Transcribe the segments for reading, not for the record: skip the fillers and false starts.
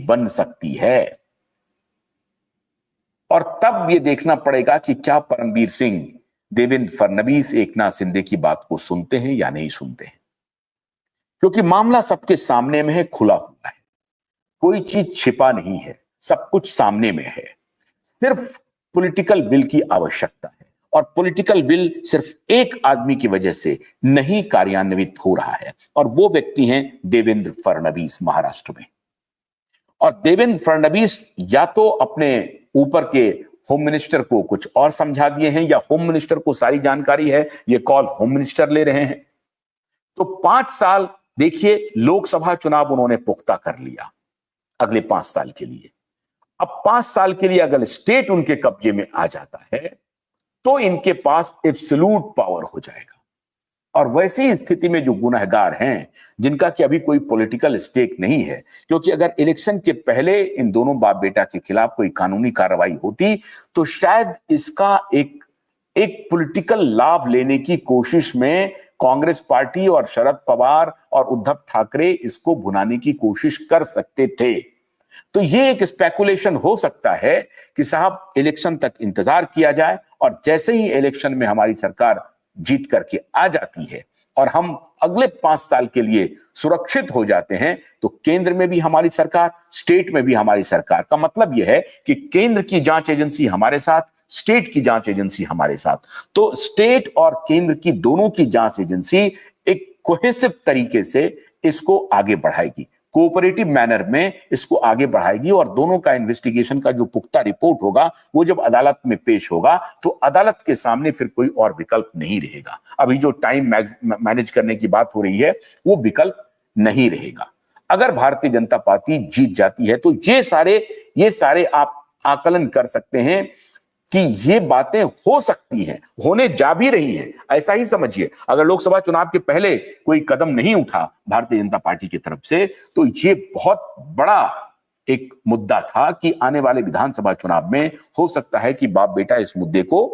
बन सकती है। और तब यह देखना पड़ेगा कि क्या परमबीर सिंह, देवेंद्र फडणवीस, एकनाथ शिंदे की बात को सुनते हैं या नहीं सुनते हैं, क्योंकि मामला सबके सामने में है, खुला हुआ है, कोई चीज छिपा नहीं है, सब कुछ सामने में है। सिर्फ पॉलिटिकल विल की आवश्यकता है, और पॉलिटिकल विल सिर्फ एक आदमी की वजह से नहीं कार्यान्वित हो रहा है, और वो व्यक्ति हैं देवेंद्र फडणवीस महाराष्ट्र में। और देवेंद्र फडणवीस या तो अपने ऊपर के होम मिनिस्टर को कुछ और समझा दिए हैं, या होम मिनिस्टर को सारी जानकारी है, ये कॉल होम मिनिस्टर ले रहे हैं। तो 5 साल देखिए, लोकसभा चुनाव उन्होंने पुख्ता कर लिया अगले 5 साल के लिए। अब 5 साल के लिए अगर स्टेट उनके कब्जे में आ जाता है तो इनके पास एब्सोल्यूट पावर हो जाएगा। और वैसी स्थिति में जो गुनहगार हैं, जिनका कि अभी कोई पॉलिटिकल स्टेक नहीं है, क्योंकि अगर इलेक्शन के पहले इन दोनों बाप बेटा के खिलाफ कोई कानूनी कार्रवाई होती तो शायद इसका एक पॉलिटिकल लाभ लेने की कोशिश में कांग्रेस पार्टी और शरद पवार और उद्धव ठाकरे इसको भुनाने की कोशिश कर सकते थे। तो ये एक स्पेकुलेशन हो सकता है कि साहब इलेक्शन तक इंतजार किया जाए, और जैसे ही इलेक्शन में हमारी सरकार जीत करके आ जाती है और हम अगले 5 साल के लिए सुरक्षित हो जाते हैं, तो केंद्र में भी हमारी सरकार, स्टेट में भी हमारी सरकार, का मतलब यह है कि केंद्र की जांच एजेंसी हमारे साथ, स्टेट की जांच एजेंसी हमारे साथ। तो स्टेट और केंद्र की दोनों की जांच एजेंसी एक कोहेसिव तरीके से इसको आगे बढ़ाएगी, कोऑपरेटिव मैनर में इसको आगे बढ़ाएगी, और दोनों का इन्वेस्टिगेशन का जो पुख्ता रिपोर्ट होगा वो जब अदालत में पेश होगा तो अदालत के सामने फिर कोई और विकल्प नहीं रहेगा। अभी जो टाइम मैनेज करने की बात हो रही है वो विकल्प नहीं रहेगा। अगर भारतीय जनता पार्टी जीत जाती है तो ये सारे आप आकलन कर सकते हैं कि ये बातें हो सकती हैं, होने जा भी रही हैं, ऐसा ही समझिए। अगर लोकसभा चुनाव के पहले कोई कदम नहीं उठा भारतीय जनता पार्टी की तरफ से तो ये बहुत बड़ा एक मुद्दा था कि आने वाले विधानसभा चुनाव में हो सकता है कि बाप बेटा इस मुद्दे को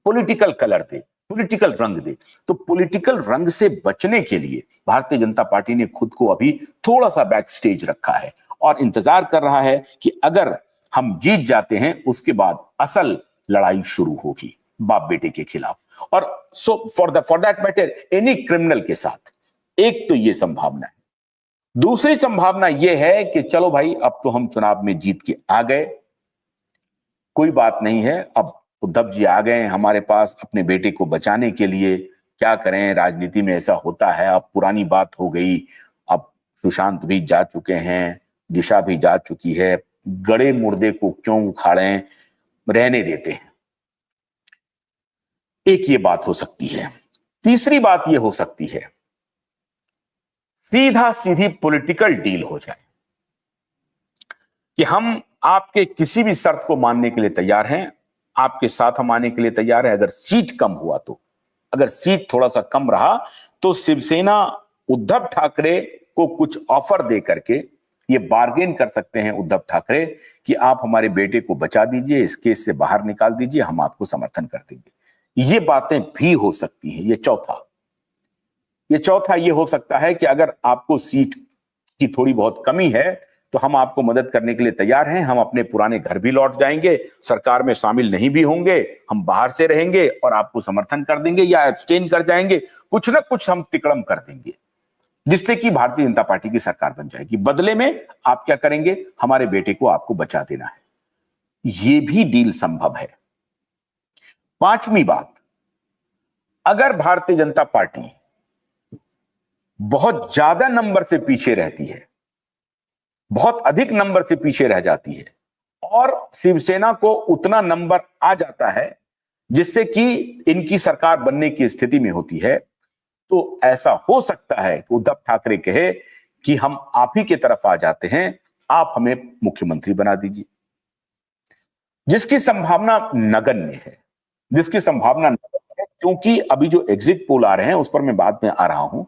पॉलिटिकल कलर दे, पॉलिटिकल रंग दे। तो पॉलिटिकल रंग से बचने के लिए भारतीय जनता पार्टी ने खुद को अभी थोड़ा सा बैक स्टेज रखा है और इंतजार कर रहा है कि अगर हम जीत जाते हैं उसके बाद असल लड़ाई शुरू होगी बाप बेटे के खिलाफ, और so for that matter any criminal के साथ। एक तो ये संभावना है। दूसरी संभावना यह है कि चलो भाई, अब तो हम चुनाव में जीत के आ गए, कोई बात नहीं है, अब उद्धव जी आ गए हमारे पास अपने बेटे को बचाने के लिए। क्या करें, राजनीति में ऐसा होता है, अब पुरानी बात हो गई, अब सुशांत भी जा चुके हैं, दिशा भी जा चुकी है, गड़े मुर्दे को क्यों उखाड़ें, रहने देते हैं। एक ये बात हो सकती है। तीसरी बात ये हो सकती है, सीधा सीधी पॉलिटिकल डील हो जाए कि हम आपके किसी भी शर्त को मानने के लिए तैयार हैं, आपके साथ हम आने के लिए तैयार है। अगर सीट कम हुआ तो, अगर सीट थोड़ा सा कम रहा तो शिवसेना उद्धव ठाकरे को कुछ ऑफर दे करके ये बार्गेन कर सकते हैं उद्धव ठाकरे कि आप हमारे बेटे को बचा दीजिए, इस केस से बाहर निकाल दीजिए, हम आपको समर्थन कर देंगे। ये बातें भी हो सकती हैं। ये चौथा ये हो सकता है कि अगर आपको सीट की थोड़ी बहुत कमी है तो हम आपको मदद करने के लिए तैयार हैं, हम अपने पुराने घर भी लौट जाएंगे, सरकार में शामिल नहीं भी होंगे, हम बाहर से रहेंगे और आपको समर्थन कर देंगे या एब्सटेन कर जाएंगे, कुछ ना कुछ हम तिकड़म कर देंगे जिससे कि भारतीय जनता पार्टी की सरकार बन जाएगी। बदले में आप क्या करेंगे, हमारे बेटे को आपको बचा देना है। यह भी डील संभव है। पांचवी बात, अगर भारतीय जनता पार्टी बहुत ज्यादा नंबर से पीछे रहती है, बहुत अधिक नंबर से पीछे रह जाती है और शिवसेना को उतना नंबर आ जाता है जिससे कि इनकी सरकार बनने की स्थिति में होती है, तो ऐसा हो सकता है कि उद्धव ठाकरे कहे कि हम आप ही की तरफ आ जाते हैं, आप हमें मुख्यमंत्री बना दीजिए। जिसकी संभावना नगण्य है, क्योंकि अभी जो एग्जिट पोल आ रहे हैं उस पर मैं बाद में आ रहा हूं,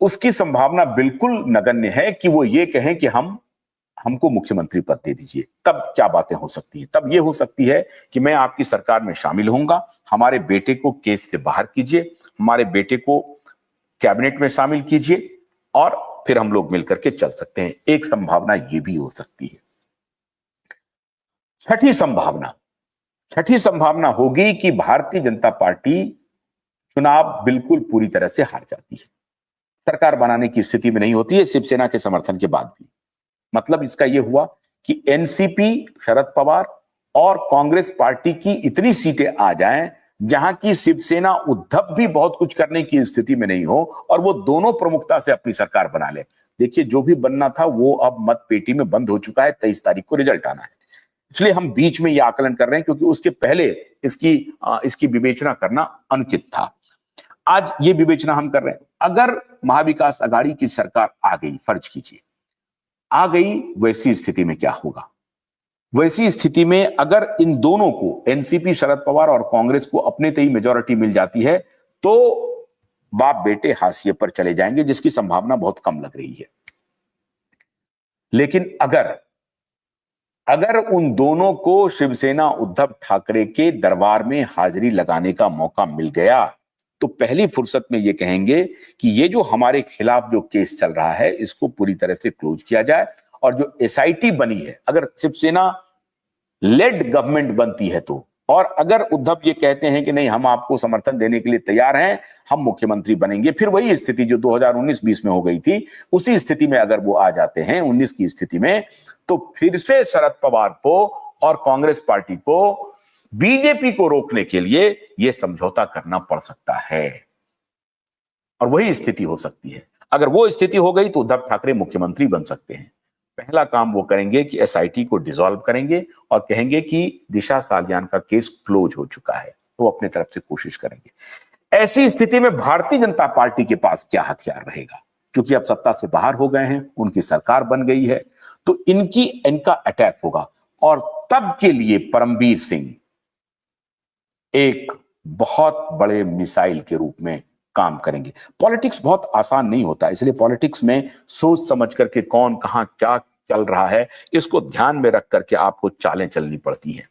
उसकी संभावना बिल्कुल नगण्य है कि वो ये कहें कि हमको मुख्यमंत्री पद दे दीजिए। तब क्या बातें हो सकती हैं? तब ये हो सकती है कि मैं आपकी सरकार में शामिल होऊंगा, हमारे बेटे को केस से बाहर कीजिए, हमारे बेटे को कैबिनेट में शामिल कीजिए और फिर हम लोग मिलकर के चल सकते हैं। एक संभावना ये भी हो सकती है। छठी संभावना होगी कि भारतीय जनता पार्टी चुनाव बिल्कुल पूरी तरह से हार जाती है, सरकार बनाने की स्थिति में नहीं होती है शिवसेना के समर्थन के बाद भी। मतलब इसका यह हुआ कि एनसीपी, शरद पवार और कांग्रेस पार्टी की इतनी सीटें आ जाएं जहां की शिवसेना, उद्धव भी बहुत कुछ करने की स्थिति में नहीं हो और वो दोनों प्रमुखता से अपनी सरकार बना ले। देखिए, जो भी बनना था वो अब मत पेटी में बंद हो चुका है। 23 तारीख को रिजल्ट आना है, इसलिए हम बीच में ये आकलन कर रहे हैं, क्योंकि उसके पहले इसकी विवेचना करना अनुचित था। आज ये विवेचना हम कर रहे हैं। अगर महाविकास आघाड़ी की सरकार आ गई, फर्ज कीजिए आ गई, वैसी स्थिति में क्या होगा? वैसी स्थिति में अगर इन दोनों को, एनसीपी, शरद पवार और कांग्रेस को अपने तय मेजॉरिटी मिल जाती है तो बाप बेटे हाशिए पर चले जाएंगे, जिसकी संभावना बहुत कम लग रही है। लेकिन अगर उन दोनों को शिवसेना, उद्धव ठाकरे के दरबार में हाजिरी लगाने का मौका मिल गया तो पहली फुर्सत में ये कहेंगे कि ये जो हमारे खिलाफ जो केस चल रहा है इसको पूरी तरह से क्लोज किया जाए, और जो एसआईटी बनी है, अगर शिवसेना लेड गवर्नमेंट बनती है तो, और अगर उद्धव ये कहते हैं कि नहीं हम आपको समर्थन देने के लिए तैयार हैं, हम मुख्यमंत्री बनेंगे, फिर वही स्थिति जो 2019-20 में हो गई थी, उसी स्थिति में अगर वो आ जाते हैं 19 की स्थिति में, तो फिर से शरद पवार को और कांग्रेस पार्टी को बीजेपी को रोकने के लिए यह समझौता करना पड़ सकता है, और वही स्थिति हो सकती है। अगर वो स्थिति हो गई तो उद्धव ठाकरे मुख्यमंत्री बन सकते हैं। पहला काम वो करेंगे कि एसआईटी को डिसॉल्व करेंगे और कहेंगे कि दिशा सालियान का केस क्लोज हो चुका है, वो अपने तरफ से कोशिश करेंगे। ऐसी स्थिति में भारतीय जनता पार्टी के पास क्या हथियार रहेगा? क्योंकि अब सत्ता से बाहर हो गए हैं, उनकी सरकार बन गई है, तो इनका अटैक होगा, और तब के लिए परमबीर सिंह एक बहुत बड़े मिसाइल के रूप में काम करेंगे। पॉलिटिक्स बहुत आसान नहीं होता, इसलिए पॉलिटिक्स में सोच समझ करके कौन कहां क्या चल रहा है इसको ध्यान में रख करके आपको चालें चलनी पड़ती हैं।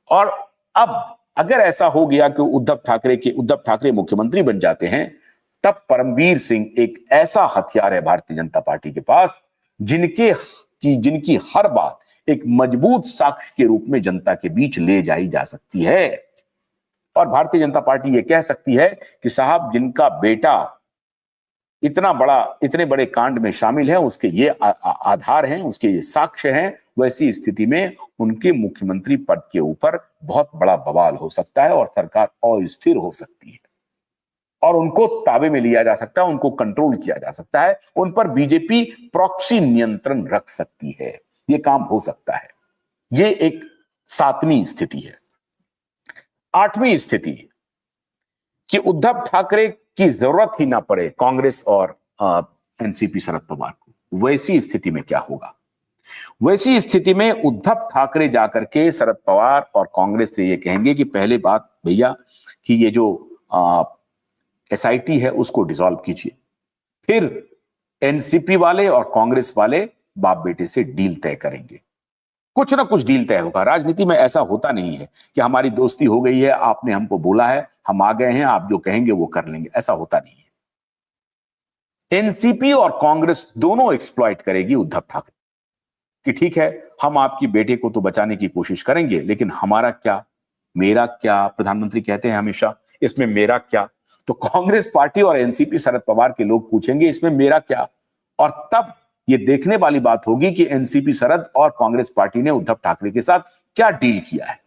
और अब अगर ऐसा हो गया कि उद्धव ठाकरे मुख्यमंत्री बन जाते हैं, तब परमबीर सिंह एक ऐसा हथियार है भारतीय जनता पार्टी के पास जिनकी हर बात एक मजबूत साक्ष्य के रूप में जनता के बीच ले जाई जा सकती है। और भारतीय जनता पार्टी ये कह सकती है कि साहब, जिनका बेटा इतने बड़े कांड में शामिल है, उसके ये आधार हैं, उसके ये साक्ष्य हैं, वैसी स्थिति में उनके मुख्यमंत्री पद के ऊपर बहुत बड़ा बवाल हो सकता है और सरकार अस्थिर हो सकती है, और उनको ताबे में लिया जा सकता है, उनको कंट्रोल किया जा सकता है, उन पर बीजेपी प्रॉक्सी नियंत्रण रख सकती है। ये काम हो सकता है। ये एक 7वीं स्थिति है। 8वीं स्थिति कि उद्धव ठाकरे की जरूरत ही ना पड़े कांग्रेस और एनसीपी, शरद पवार को। वैसी स्थिति में क्या होगा? वैसी स्थिति में उद्धव ठाकरे जाकर के शरद पवार और कांग्रेस से ये कहेंगे कि पहले बात भैया कि ये जो एसआईटी है उसको डिसॉल्व कीजिए, फिर एनसीपी वाले और कांग्रेस वाले बाप बेटे से डील तय करेंगे। कुछ ना कुछ डील तय होगा। राजनीति में ऐसा होता नहीं है कि हमारी दोस्ती हो गई है, आपने हमको बोला है, हम आ गए हैं, आप जो कहेंगे वो कर लेंगे, ऐसा होता नहीं है। एनसीपी और कांग्रेस दोनों एक्सप्लॉइट करेगी उद्धव ठाकरे कि ठीक है, हम आपकी बेटे को तो बचाने की कोशिश करेंगे, लेकिन हमारा क्या, मेरा क्या, प्रधानमंत्री कहते हैं हमेशा, इसमें मेरा क्या? तो कांग्रेस पार्टी और एनसीपी, शरद पवार के लोग पूछेंगे इसमें मेरा क्या? और तब ये देखने वाली बात होगी कि एनसीपी, शरद और कांग्रेस पार्टी ने उद्धव ठाकरे के साथ क्या डील किया है।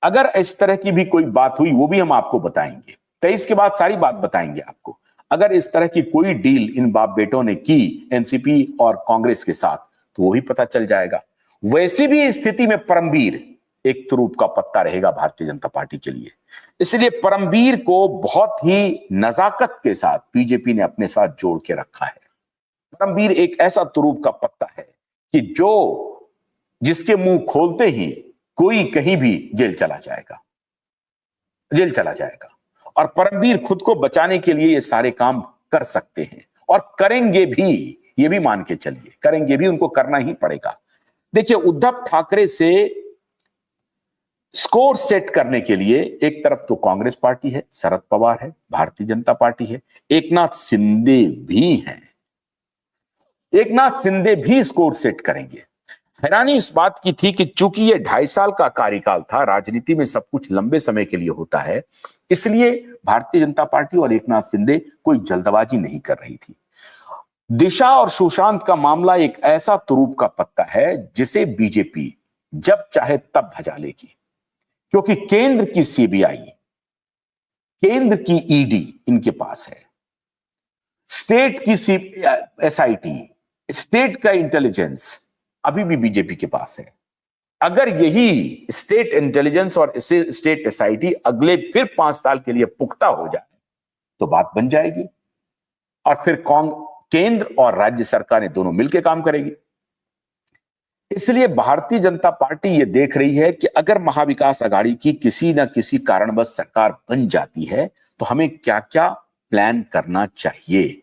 अगर इस तरह की भी कोई बात हुई, वो भी हम आपको बताएंगे। 23 के बाद सारी बात बताएंगे आपको। अगर इस तरह की कोई डील इन बाप बेटों ने की एनसीपी और कांग्रेस के साथ, तो वो भी पता चल जाएगा। वैसी भी स्थिति में परमबीर एक तुरूप का पत्ता रहेगा भारतीय जनता पार्टी के लिए। इसलिए परमबीर को बहुत ही नजाकत के साथ बीजेपी ने अपने साथ जोड़ के रखा है। परमबीर एक ऐसा तुरूप का पत्ता है कि जिसके मुंह खोलते ही कोई कहीं भी जेल चला जाएगा। और परमबीर खुद को बचाने के लिए ये सारे काम कर सकते हैं और करेंगे भी, ये भी मान के चलिए, करेंगे भी, उनको करना ही पड़ेगा। देखिए, उद्धव ठाकरे से स्कोर सेट करने के लिए एक तरफ तो कांग्रेस पार्टी है, शरद पवार है, भारतीय जनता पार्टी है, एकनाथ शिंदे भी हैं, एकनाथ शिंदे भी स्कोर सेट करेंगे। हैरानी इस बात की थी कि चूंकि ये 2.5 साल का कार्यकाल था, राजनीति में सब कुछ लंबे समय के लिए होता है, इसलिए भारतीय जनता पार्टी और एकनाथ शिंदे कोई जल्दबाजी नहीं कर रही थी। दिशा और सुशांत का मामला एक ऐसा तुरूप का पत्ता है जिसे बीजेपी जब चाहे तब भजा लेगी, क्योंकि केंद्र की सीबीआई, केंद्र की ईडी इनके पास है, स्टेट की एसआईटी, स्टेट का इंटेलिजेंस अभी भी बीजेपी के पास है। अगर यही स्टेट इंटेलिजेंस और स्टेट एसआईटी अगले फिर 5 साल के लिए पुख्ता हो जाए तो बात बन जाएगी और फिर केंद्र और राज्य सरकारें दोनों मिलकर काम करेगी। इसलिए भारतीय जनता पार्टी ये देख रही है कि अगर महाविकास आघाड़ी की किसी न किसी कारणवश सरकार बन जाती है तो हमें क्या क्या प्लान करना चाहिए।